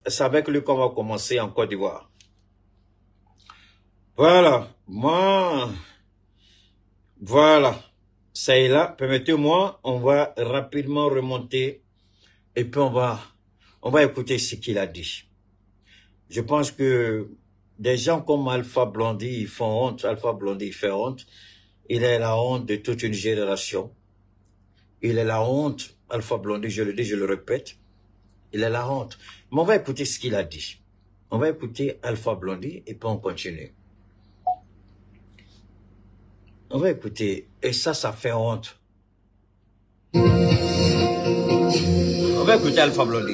c'est avec lui qu'on va commencer en Côte d'Ivoire. Voilà, voilà, ça est là. Permettez-moi, on va rapidement remonter et puis on va écouter ce qu'il a dit. Je pense que des gens comme Alpha Blondy, ils font honte. Alpha Blondy, il fait honte. Il est la honte de toute une génération. Il est la honte, Alpha Blondy, je le dis, je le répète. Il est la honte. Mais on va écouter ce qu'il a dit. On va écouter Alpha Blondy et puis on continue. On va écouter. Et ça fait honte. On va écouter Alpha Blondy.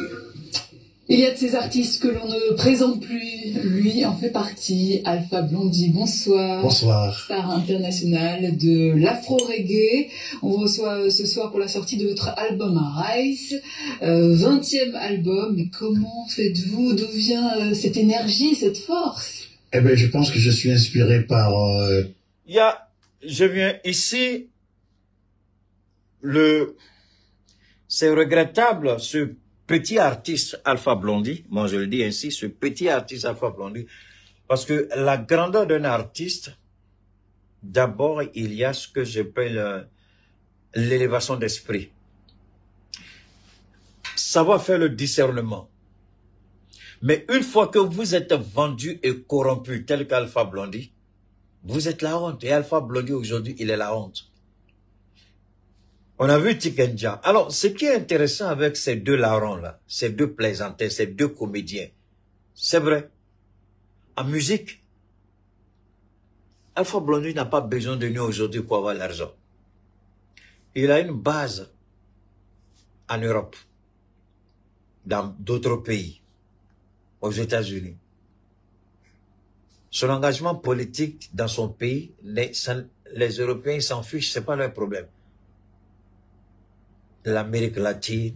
Il y a de ces artistes que l'on ne présente plus. Lui en fait partie. Alpha Blondy, bonsoir. Bonsoir. Star international de l'afro-reggae. On vous reçoit ce soir pour la sortie de votre album Rise. 20e album. Mais comment faites-vous? D'où vient cette énergie, cette force? Eh bien, je pense que je suis inspiré par... Je viens ici. C'est regrettable, ce petit artiste Alpha Blondy, moi je le dis ainsi, ce petit artiste Alpha Blondy, parce que la grandeur d'un artiste, d'abord il y a ce que j'appelle l'élévation d'esprit. Savoir faire le discernement. Mais une fois que vous êtes vendu et corrompu tel qu'Alpha Blondy, vous êtes la honte. Et Alpha Blondy aujourd'hui, il est la honte. On a vu Tikenja. Alors, ce qui est intéressant avec ces deux larrons-là, ces deux plaisantins, ces deux comédiens, c'est vrai. En musique, Alpha Blondy n'a pas besoin de nous aujourd'hui pour avoir l'argent. Il a une base en Europe, dans d'autres pays, aux États-Unis. Son engagement politique dans son pays, les Européens s'en fichent, c'est pas leur problème. L'Amérique latine,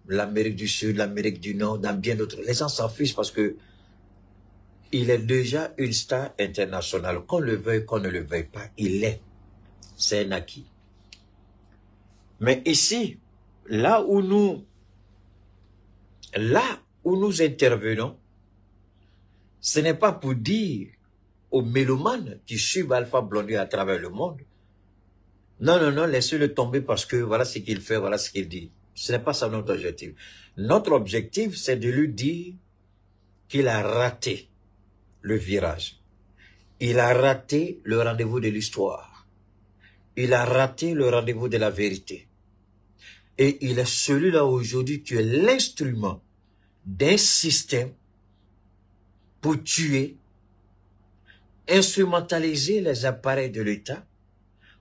l'Amérique du Sud, l'Amérique du Nord, dans bien d'autres. Les gens s'en fichent parce que il est déjà une star internationale. Qu'on le veuille, qu'on ne le veuille pas, il l'est. C'est un acquis. Mais ici, là où nous intervenons, ce n'est pas pour dire aux mélomanes qui suivent Alpha Blondy à travers le monde, non, non, non, laissez-le tomber parce que voilà ce qu'il fait, voilà ce qu'il dit. Ce n'est pas ça notre objectif. Notre objectif, c'est de lui dire qu'il a raté le virage. Il a raté le rendez-vous de l'histoire. Il a raté le rendez-vous de la vérité. Et il est celui-là aujourd'hui qui est l'instrument d'un système pour tuer, instrumentaliser les appareils de l'État,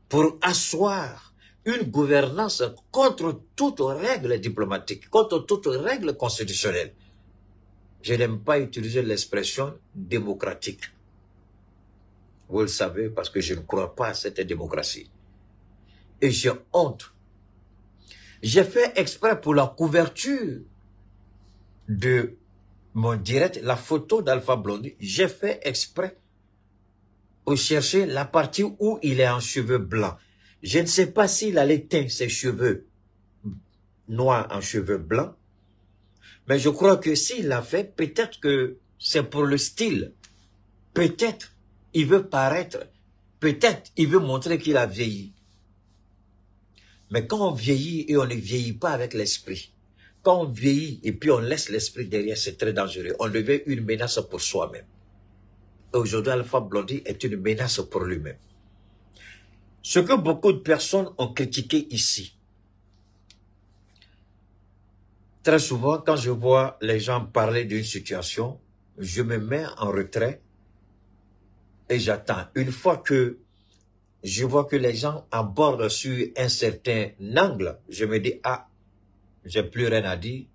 pour asseoir une gouvernance contre toute règle diplomatique, contre toute règle constitutionnelle. Je n'aime pas utiliser l'expression démocratique. Vous le savez parce que je ne crois pas à cette démocratie. Et j'ai honte. J'ai fait exprès pour la couverture de mon direct, la photo d'Alpha Blondy, j'ai fait exprès pour chercher la partie où il est en cheveux blancs. Je ne sais pas s'il allait teindre ses cheveux noirs en cheveux blancs, mais je crois que s'il l'a fait, peut-être que c'est pour le style. Peut-être il veut paraître, peut-être il veut montrer qu'il a vieilli. Mais quand on vieillit et on ne vieillit pas avec l'esprit, quand on vieillit et puis on laisse l'esprit derrière, c'est très dangereux. On devient une menace pour soi-même. Aujourd'hui, Alpha Blondy est une menace pour lui-même. Ce que beaucoup de personnes ont critiqué ici. Très souvent, quand je vois les gens parler d'une situation, je me mets en retrait et j'attends. Une fois que je vois que les gens abordent sur un certain angle, je me dis, ah, j'ai plus rien à dire.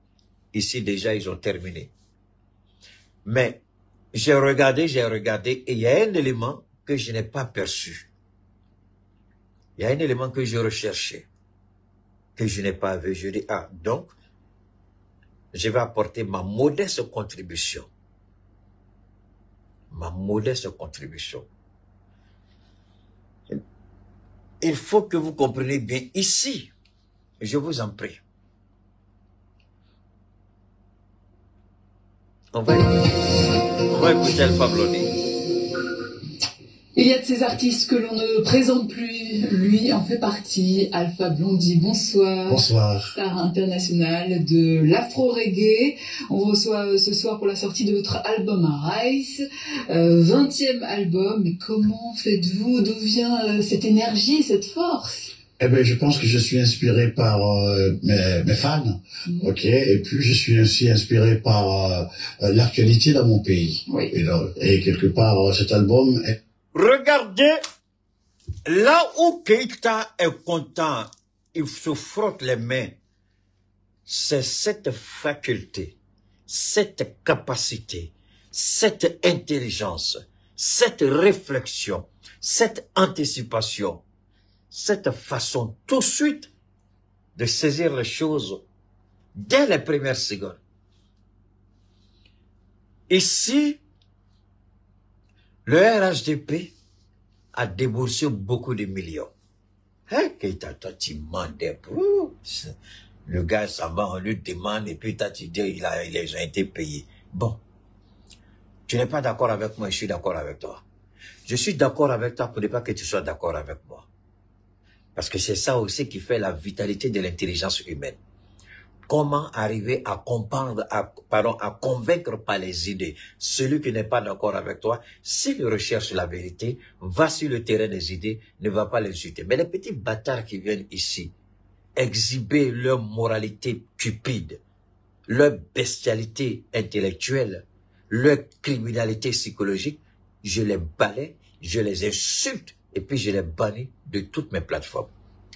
Ici, déjà, ils ont terminé. Mais j'ai regardé, et il y a un élément que je n'ai pas perçu. Il y a un élément que je recherchais, que je n'ai pas vu. Je dis, ah, donc, je vais apporter ma modeste contribution. Ma modeste contribution. Il faut que vous compreniez bien ici, je vous en prie. On va écouter Alpha Blondy. Il y a de ces artistes que l'on ne présente plus. Lui en fait partie. Alpha Blondy, bonsoir. Bonsoir. Star international de l'afro-reggae. On reçoit ce soir pour la sortie de votre album Arise, 20e album. Mais comment faites-vous? D'où vient cette énergie, cette force? Eh ben, je pense que je suis inspiré par mes fans, ok, et puis je suis aussi inspiré par l'actualité dans mon pays. Oui. Et quelque part, cet album est... Regardez, là où Keïta est content, il se frotte les mains. C'est cette faculté, cette capacité, cette intelligence, cette réflexion, cette anticipation, cette façon tout de suite de saisir les choses dès les premières secondes. Ici, le RHDP a déboursé beaucoup de millions. Hein, Keïta, toi, tu demandais, le gars s'en va, on lui demande, et puis toi, tu dis, ils ont été payés. Bon, tu n'es pas d'accord avec moi, je suis d'accord avec toi. Je suis d'accord avec toi pour ne pas que tu sois d'accord avec moi. Parce que c'est ça aussi qui fait la vitalité de l'intelligence humaine. Comment arriver à comprendre, à convaincre par les idées celui qui n'est pas d'accord avec toi, s'il recherche la vérité, va sur le terrain des idées, ne va pas les insulter. Mais les petits bâtards qui viennent ici, exhiber leur moralité cupide, leur bestialité intellectuelle, leur criminalité psychologique, je les balaie, je les insulte et puis je les bannis de toutes mes plateformes.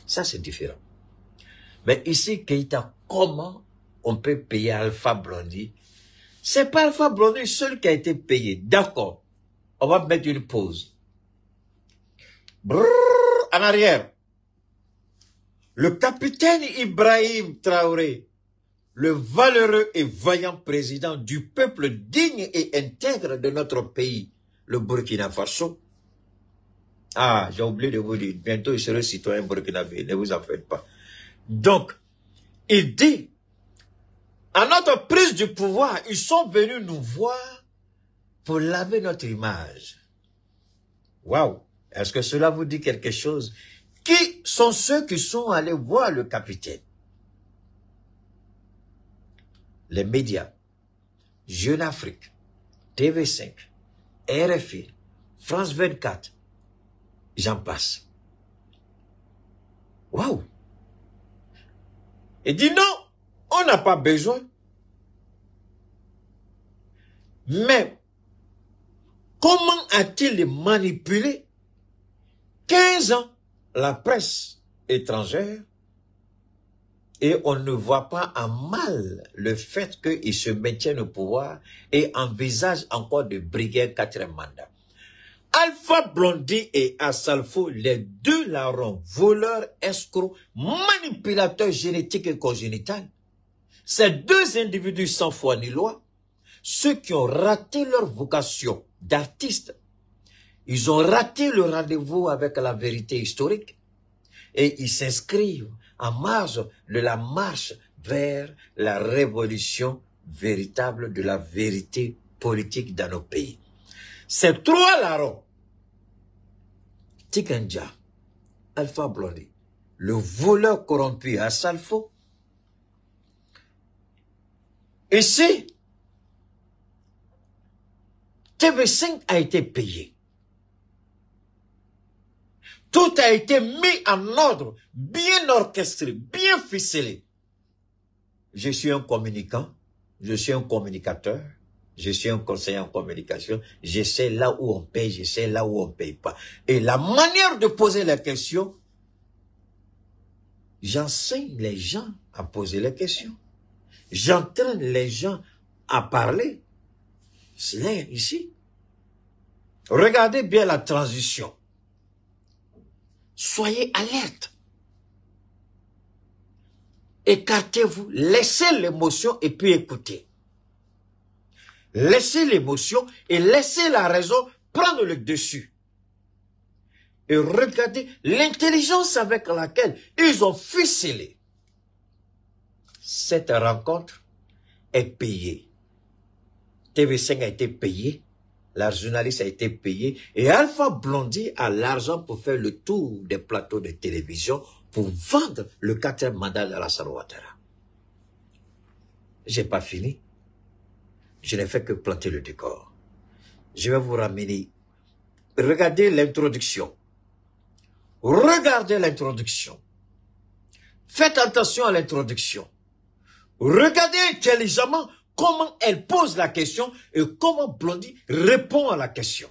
Ça, c'est différent. Mais ici, Keïta, comment on peut payer Alpha Blondy? C'est pas Alpha Blondy seul qui a été payé. D'accord. On va mettre une pause. Brrr, en arrière. Le capitaine Ibrahim Traoré, le valeureux et vaillant président du peuple digne et intègre de notre pays, le Burkina Faso. Ah, j'ai oublié de vous dire, bientôt il sera citoyen burkinabé, ne vous en faites pas. Donc, il dit, à notre prise du pouvoir, ils sont venus nous voir pour laver notre image. Waouh! Est-ce que cela vous dit quelque chose? Qui sont ceux qui sont allés voir le capitaine? Les médias, Jeune Afrique, TV5, RFI, France 24, j'en passe. Waouh! Il dit non, on n'a pas besoin. Mais comment a-t-il manipulé 15 ans la presse étrangère et on ne voit pas en mal le fait qu'il se maintienne au pouvoir et envisage encore de briguer un 4e mandat. Alpha Blondy et Assalfo, les deux larrons, voleurs, escrocs, manipulateurs génétiques et congénitales, ces deux individus sans foi ni loi, ceux qui ont raté leur vocation d'artistes, ils ont raté le rendez-vous avec la vérité historique et ils s'inscrivent en marge de la marche vers la révolution véritable de la vérité politique dans nos pays. Ces trois larrons, Tikanja, Alpha Blondy, le voleur corrompu Assalfo, ici, TV5 a été payé. Tout a été mis en ordre, bien orchestré, bien ficelé. Je suis un communicant, je suis un communicateur, je suis un conseiller en communication, je sais là où on paye, je sais là où on ne paye pas. Et la manière de poser la question, j'enseigne les gens à poser les questions. J'entraîne les gens à parler. C'est là, ici. Regardez bien la transition. Soyez alerte. Écartez-vous, laissez l'émotion et puis écoutez. Laissez l'émotion et laissez la raison prendre le dessus. Et regardez l'intelligence avec laquelle ils ont ficelé. Cette rencontre est payée. TV5 a été payé, la journaliste a été payée, et Alpha Blondy a l'argent pour faire le tour des plateaux de télévision pour vendre le 4e mandat d'Alassane Ouattara. J'ai pas fini. Je n'ai fait que planter le décor. Je vais vous ramener. Regardez l'introduction. Regardez l'introduction. Faites attention à l'introduction. Regardez intelligemment comment elle pose la question et comment Blondy répond à la question.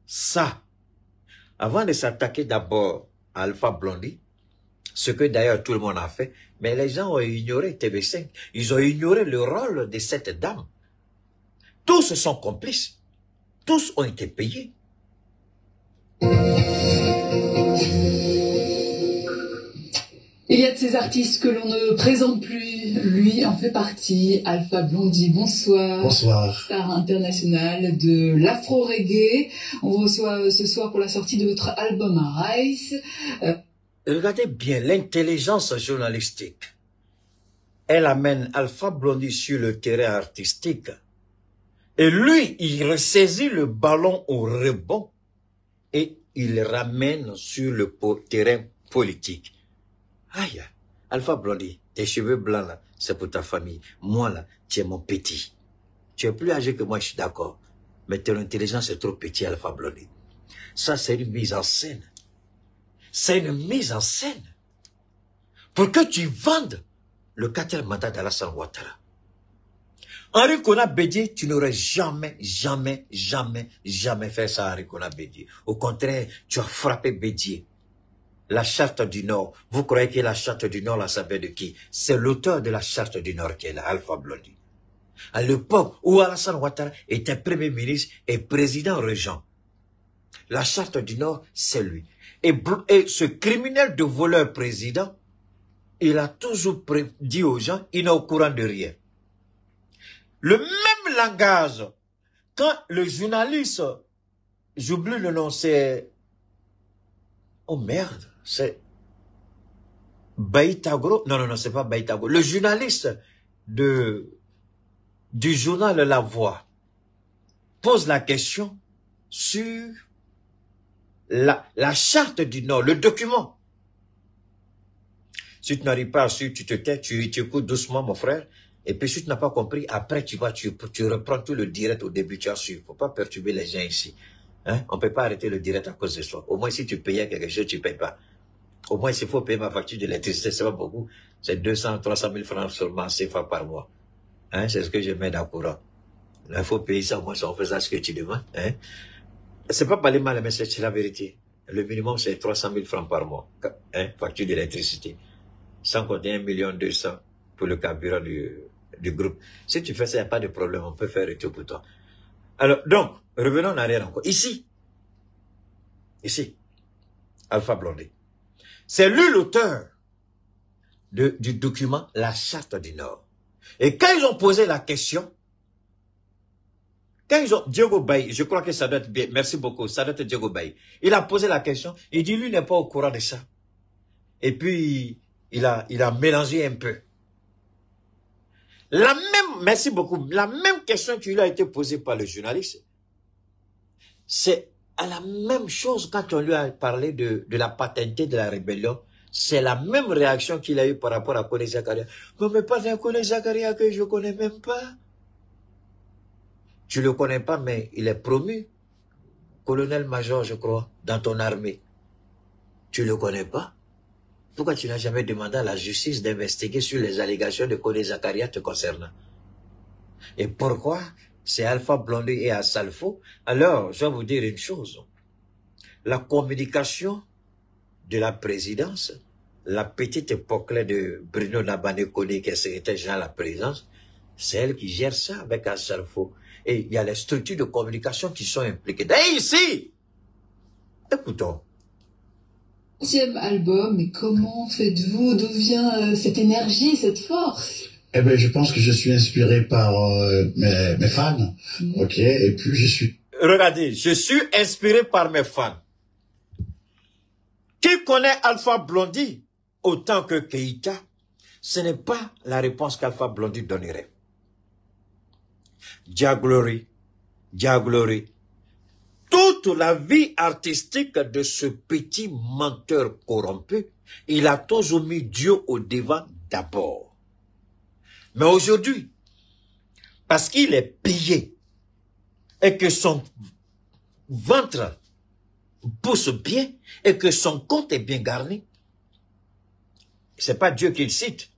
Ça, avant de s'attaquer d'abord à Alpha Blondy, ce que d'ailleurs tout le monde a fait, mais les gens ont ignoré TV5. Ils ont ignoré le rôle de cette dame. Tous sont complices. Tous ont été payés. Il y a de ces artistes que l'on ne présente plus. Lui en fait partie. Alpha Blondy, bonsoir. Bonsoir. Star internationale de l'afro-reggae. On vous reçoit ce soir pour la sortie de votre album Rise. Regardez bien l'intelligence journalistique. Elle amène Alpha Blondy sur le terrain artistique. Et lui, il ressaisit le ballon au rebond et il ramène sur le terrain politique. Aïe, Alpha Blondy, tes cheveux blancs là, c'est pour ta famille. Moi là, tu es mon petit. Tu es plus âgé que moi, je suis d'accord. Mais ton intelligence est trop petite, Alpha Blondy. Ça, c'est une mise en scène. C'est une mise en scène. Pour que tu vendes le 4e mandat d'Alassane Ouattara. Henri Konan Bédié, tu n'aurais jamais fait ça à Henri Konan Bédié. Au contraire, tu as frappé Bédié. La charte du Nord. Vous croyez que la charte du Nord, là, ça vient de qui? C'est l'auteur de la charte du Nord qui est là, Alpha Blondy. À l'époque où Alassane Ouattara était premier ministre et président régent. La charte du Nord, c'est lui. Et ce criminel de voleur président, il a toujours dit aux gens, il n'est au courant de rien. Le même langage, quand le journaliste, j'oublie le nom, c'est... Oh merde, c'est... Baïtagro. Non, c'est pas Baïtagro. Le journaliste du journal La Voix pose la question sur la charte du Nord, le document. Si tu n'arrives pas à suivre, tu te tais, tu écoutes doucement, mon frère. Et puis, si tu n'as pas compris, après, tu reprends tout le direct au début, tu as su. Faut pas perturber les gens ici. Hein? On peut pas arrêter le direct à cause de soi. Au moins, si tu payais quelque chose, tu payes pas. Au moins, s'il faut payer ma facture d'électricité, c'est pas beaucoup. C'est 200, 300 000 francs seulement, CFA par mois. Hein? C'est ce que je mets dans le courant. Il faut payer ça, au moins, on fait ça ce que tu demandes. Hein? C'est pas parler mal, mais c'est la vérité. Le minimum, c'est 300 000 francs par mois. Hein? Facture d'électricité. Sans compter 1,2 million pour le carburant du groupe. Si tu fais ça, il n'y a pas de problème. On peut faire retour pour toi. Alors, donc, revenons en arrière encore. Ici, Alpha Blondy. C'est lui l'auteur du document La Charte du Nord. Et quand ils ont posé la question, Diogo Baye, je crois que ça doit être bien, merci beaucoup, ça doit être Diogo Baye. Il a posé la question, il dit lui n'est pas au courant de ça. Et puis, il a mélangé un peu. Merci beaucoup, la même question qui lui a été posée par le journaliste, c'est à la même chose quand on lui a parlé de la paternité de la rébellion, c'est la même réaction qu'il a eu par rapport à Kone Zakaria. Mais pas un Kone Zakaria que je connais même pas. Tu le connais pas, mais il est promu colonel-major, je crois, dans ton armée. Tu le connais pas? Pourquoi tu n'as jamais demandé à la justice d'investiguer sur les allégations de Kone Zakaria te concernant? Et pourquoi c'est Alpha Blondy et Assalfo? Alors, je vais vous dire une chose. La communication de la présidence, la petite époque-là de Bruno Nabané-Koné, qui est secrétaire général à la présidence, c'est elle qui gère ça avec Assalfo. Et il y a les structures de communication qui sont impliquées. Et ici, écoutons. 10e album, mais comment faites-vous? D'où vient cette énergie, cette force? Eh ben, je pense que je suis inspiré par mes fans, ok, et puis je suis... Regardez, je suis inspiré par mes fans. Qui connaît Alpha Blondy autant que Keïta? Ce n'est pas la réponse qu'Alpha Blondy donnerait. Jah Glory, Jah Glory. Toute la vie artistique de ce petit menteur corrompu, il a toujours mis Dieu au devant d'abord. Mais aujourd'hui, parce qu'il est payé et que son ventre pousse bien et que son compte est bien garni, c'est pas Dieu qu'il cite.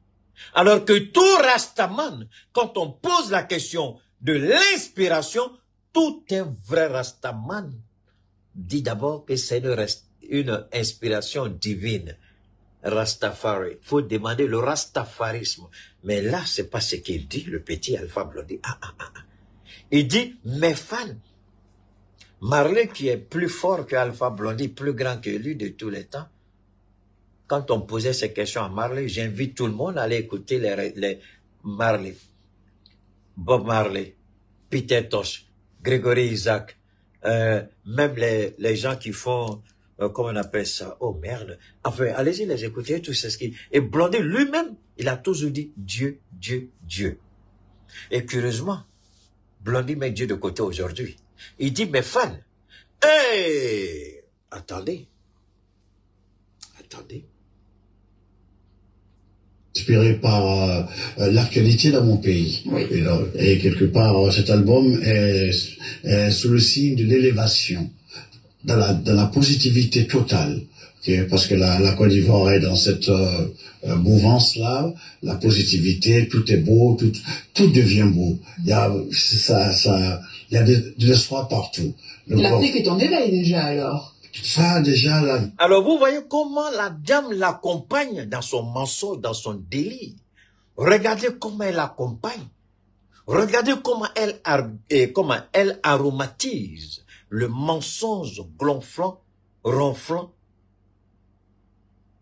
Alors que tout Rastaman, quand on pose la question de l'inspiration, tout un vrai Rastaman dit d'abord que c'est une inspiration divine. Rastafari. Il faut demander le rastafarisme. Mais là, c'est pas ce qu'il dit, le petit Alpha Blondy. Il dit, mes fans, Marley qui est plus fort que Alpha Blondy, plus grand que lui de tous les temps, quand on posait ces questions à Marley, j'invite tout le monde à aller écouter les Marley, Bob Marley, Peter Tosh, Grégory Isaac, même les gens qui font, comment on appelle ça? Oh merde. Enfin, allez-y les écouter, tout ce qui... Et Blondy lui-même, il a toujours dit Dieu, Dieu, Dieu. Et curieusement, Blondy met Dieu de côté aujourd'hui. Il dit, mes fans, hey, attendez. Inspiré par l'actualité dans mon pays. Oui. Et quelque part, cet album est sous le signe de l'élévation, dans la positivité totale. Okay? Parce que la Côte d'Ivoire est dans cette mouvance-là, la positivité, tout est beau, tout devient beau. Il y a de l'espoir partout. L'Afrique est en éveil déjà alors. Ça, déjà, là. Alors, vous voyez comment la dame l'accompagne dans son mensonge, dans son délit. Regardez comment elle l'accompagne. Regardez comment elle aromatise le mensonge gonflant, ronflant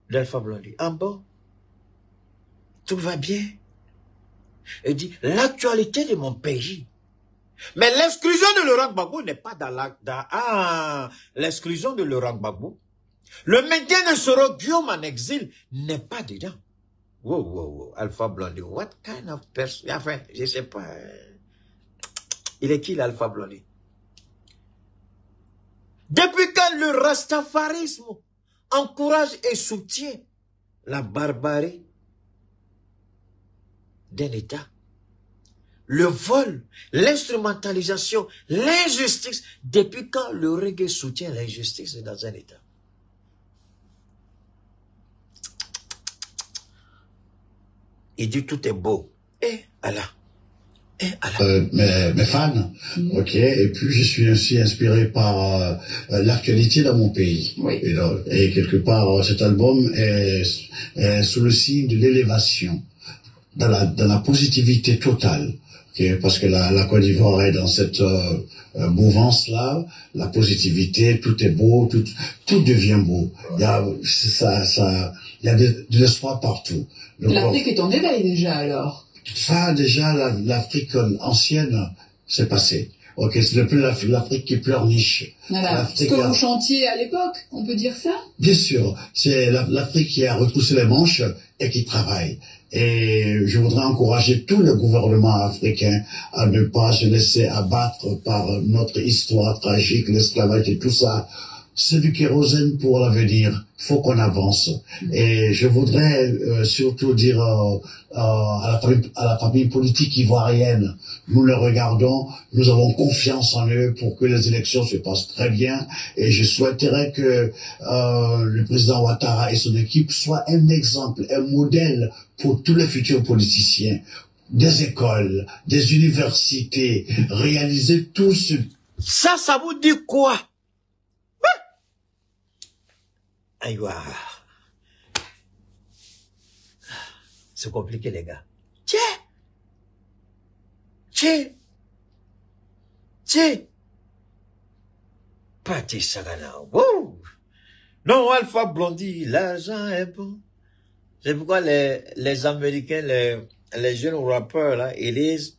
d'Alpha Blondy. En bas, tout va bien. Elle dit, l'actualité de mon pays. Mais l'exclusion de Laurent Gbagbo n'est pas dans l'exclusion de Laurent Gbagbo. Le maintien de Soro Guillaume en exil n'est pas dedans. Wow, Alpha Blondy, what kind of person? Enfin, je sais pas. Il est qui l'Alpha Blondy? Depuis quand le rastafarisme encourage et soutient la barbarie d'un État? Le vol, l'instrumentalisation, l'injustice. Depuis quand le reggae soutient l'injustice dans un État? Il dit tout est beau. Et Allah. Mes fans, ok, et puis je suis aussi inspiré par l'actualité dans mon pays. Oui. Et quelque part, cet album est sous le signe de l'élévation, dans la positivité totale. Okay? Parce que la Côte d'Ivoire est dans cette mouvance-là, la positivité, tout est beau, tout devient beau. Il y a de l'espoir partout. L'Afrique est en éveil déjà alors. Ça, déjà, l'Afrique ancienne, c'est passé. Ok, c'est plus l'Afrique qui pleurniche. Voilà. Ce que vous chantiez à l'époque, on peut dire ça? Bien sûr, c'est l'Afrique qui a retroussé les manches et qui travaille. Et je voudrais encourager tout le gouvernement africain à ne pas se laisser abattre par notre histoire tragique, l'esclavage et tout ça. C'est du kérosène pour l'avenir. Faut qu'on avance. Et je voudrais surtout dire à la famille politique ivoirienne, nous les regardons, nous avons confiance en eux pour que les élections se passent très bien. Et je souhaiterais que le président Ouattara et son équipe soient un exemple, un modèle pour tous les futurs politiciens. Des écoles, des universités, réaliser tout ce... Ça vous dit quoi? Aïwa. C'est compliqué, les gars. Tiens. Pati Sagana. Wow. Non, Alpha Blondy, l'argent est bon. C'est pourquoi les Américains, les jeunes rappeurs, là, ils disent,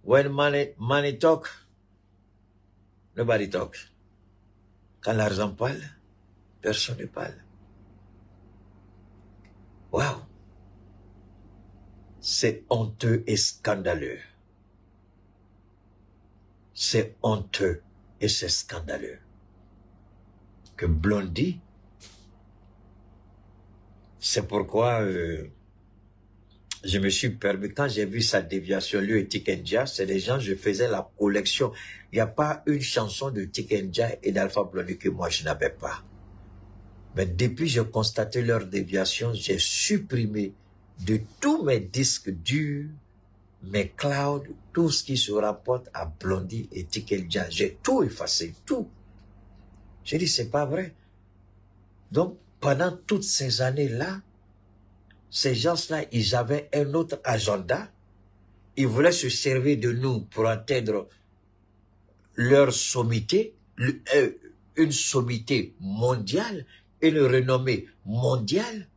when money talk, nobody talk. Quand l'argent parle, personne ne parle. Waouh! C'est honteux et scandaleux. C'est honteux et c'est scandaleux que Blondy, c'est pourquoi je me suis permis, quand j'ai vu sa déviation, lui et Tikenja, c'est des gens, je faisais la collection. Il n'y a pas une chanson de Tikenja et d'Alpha Blondy que moi je n'avais pas. Mais depuis que j'ai constaté leur déviation, j'ai supprimé de tous mes disques durs, mes clouds, tout ce qui se rapporte à Blondy et Tikenja. J'ai tout effacé, tout. J'ai dit, c'est pas vrai. Donc, pendant toutes ces années-là, ces gens-là, ils avaient un autre agenda. Ils voulaient se servir de nous pour atteindre leur sommité, une sommité mondiale, une renommée mondiale,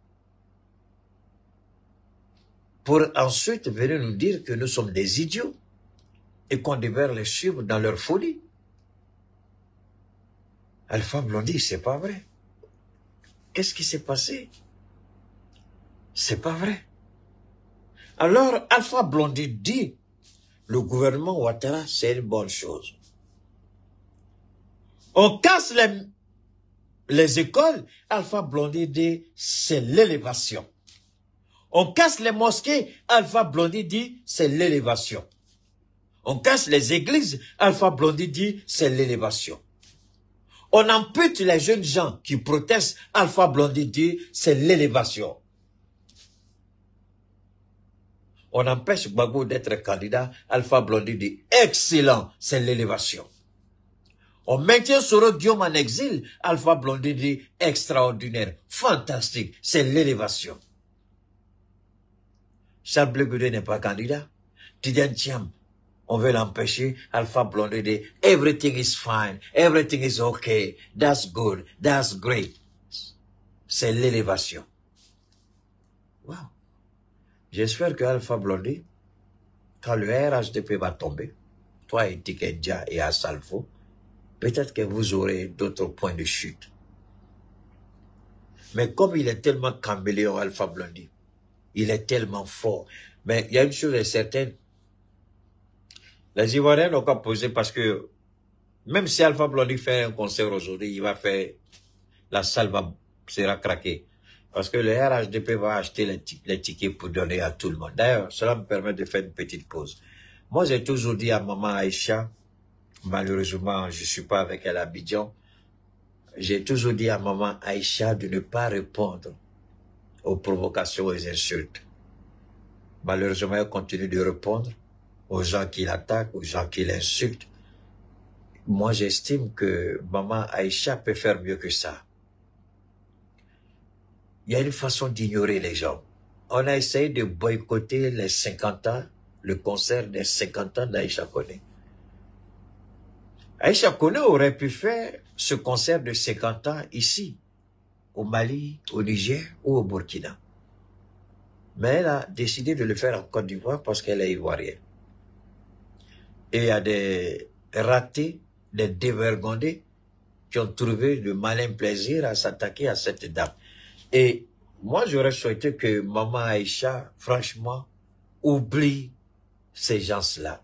pour ensuite venir nous dire que nous sommes des idiots et qu'on devait les suivre dans leur folie. Alpha Blondy, c'est pas vrai. Qu'est-ce qui s'est passé? C'est pas vrai. Alors, Alpha Blondy dit, le gouvernement Ouattara, c'est une bonne chose. On casse les écoles, Alpha Blondy dit, c'est l'élévation. On casse les mosquées, Alpha Blondy dit, c'est l'élévation. On casse les églises, Alpha Blondy dit, c'est l'élévation. On ampute les jeunes gens qui protestent, Alpha Blondy dit, c'est l'élévation. On empêche Gbagbo d'être candidat, Alpha Blondy dit, excellent, c'est l'élévation. On maintient Soro Guillaume en exil, Alpha Blondy dit, extraordinaire, fantastique, c'est l'élévation. Charles Blé Goudé n'est pas candidat. Tidiane Thiam, on veut l'empêcher. Alpha Blondy dit, everything is fine, everything is okay, that's good, that's great. C'est l'élévation. Wow. J'espère que Alpha Blondy, quand le RHDP va tomber, toi et Tikenja et Assalfo, peut-être que vous aurez d'autres points de chute. Mais comme il est tellement caméléon, Alpha Blondy, il est tellement fort. Mais il y a une chose certaine. Les Ivoiriens n'ont qu'à poser parce que même si Alpha Blondy fait un concert aujourd'hui, il va faire, la salle sera craquée. Parce que le RHDP va acheter les tickets pour donner à tout le monde. D'ailleurs, cela me permet de faire une petite pause. Moi, j'ai toujours dit à maman Aïcha, malheureusement, je suis pas avec elle à Abidjan, j'ai toujours dit à maman Aïcha de ne pas répondre aux provocations, aux insultes. Malheureusement, elle continue de répondre aux gens qui l'attaquent, aux gens qui l'insultent. Moi, j'estime que maman Aïcha peut faire mieux que ça. Il y a une façon d'ignorer les gens. On a essayé de boycotter les 50 ans, le concert des 50 ans d'Aïcha Koné. Aïcha Koné aurait pu faire ce concert de 50 ans ici, au Mali, au Niger ou au Burkina. Mais elle a décidé de le faire en Côte d'Ivoire parce qu'elle est ivoirienne. Et il y a des ratés, des dévergondés qui ont trouvé de malin plaisir à s'attaquer à cette dame. Et moi, j'aurais souhaité que maman Aïcha, franchement, oublie ces gens-là.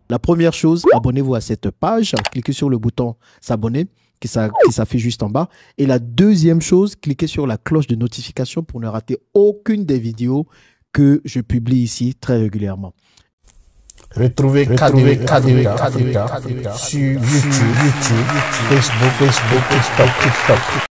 La première chose, abonnez-vous à cette page, cliquez sur le bouton s'abonner qui s'affiche juste en bas. Et la deuxième chose, cliquez sur la cloche de notification pour ne rater aucune des vidéos que je publie ici très régulièrement. Retrouvez KDV Africa sur YouTube, Facebook, TikTok.